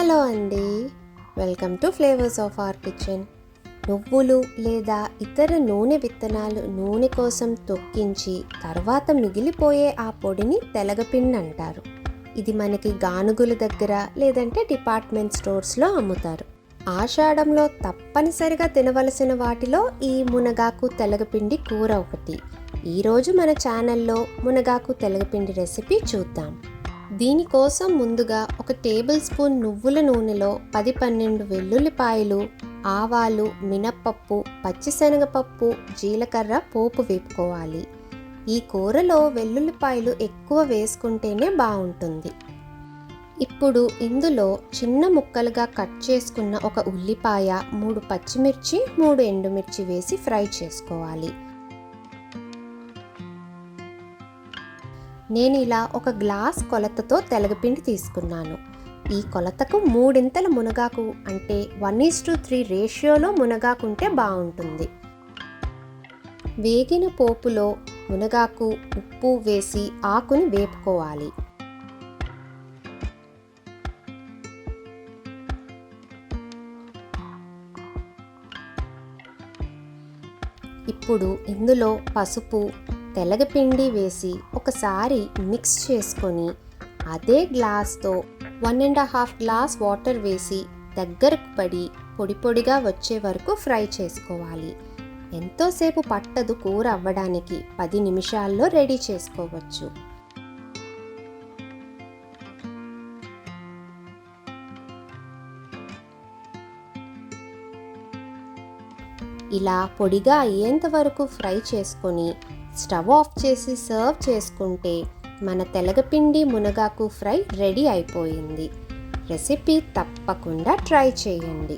Hello అండి, welcome to flavours of our kitchen. నువ్వులు లేదా ఇతర నూనె విత్తనాలు నూనె కోసం తొక్కించి తర్వాత మిగిలిపోయే ఆ పొడిని తెలగపిండి అంటారు. ఇది మనకి గానుగుల దగ్గర లేదంటే డిపార్ట్మెంట్ స్టోర్స్లో అమ్ముతారు. ఆషాఢంలో తప్పనిసరిగా తినవలసిన వాటిలో ఈ మునగాకు తెలగపిండి కూర ఒకటి. ఈరోజు మన ఛానల్లో మునగాకు తెలగపిండి రెసిపీ చూద్దాం. దీనికోసం ముందుగా ఒక టేబుల్ స్పూన్ నువ్వుల నూనెలో 10-12 వెల్లుల్లిపాయలు, ఆవాలు, మినప్పప్పు, పచ్చిశనగపప్పు, జీలకర్ర పోపు వేపుకోవాలి. ఈ కూరలో వెల్లుల్లిపాయలు ఎక్కువ వేసుకుంటేనే బాగుంటుంది. ఇప్పుడు ఇందులో చిన్న ముక్కలుగా కట్ చేసుకున్న ఒక ఉల్లిపాయ, 3 పచ్చిమిర్చి, 3 ఎండుమిర్చి వేసి ఫ్రై చేసుకోవాలి. నేను ఇలా ఒక గ్లాస్ కొలతతో తెలగపిండి తీసుకున్నాను. ఈ కొలతకు 3 మునగాకు అంటే 1:3 రేషియోలో మునగాకుంటే బాగుంటుంది. వేగిన పోపులో మునగాకు, ఉప్పు వేసి ఆకుని వేపుకోవాలి. ఇప్పుడు ఇందులో పసుపు, తెలగపిండి వేసి ఒకసారి మిక్స్ చేసుకొని అదే గ్లాస్తో 1.5 గ్లాస్ వాటర్ వేసి దగ్గరకు పడి పొడి పొడిగా వచ్చే వరకు ఫ్రై చేసుకోవాలి. ఎంతోసేపు పట్టదు, కూర అవ్వడానికి 10 నిమిషాల్లో రెడీ చేసుకోవచ్చు. ఇలా పొడిగా అయ్యేంత వరకు ఫ్రై చేసుకొని స్టవ్ ఆఫ్ చేసి సర్వ్ చేసుకుంటే మన తెలగపిండి మునగాకు ఫ్రై రెడీ అయిపోయింది. రెసిపీ తప్పకుండా ట్రై చేయండి.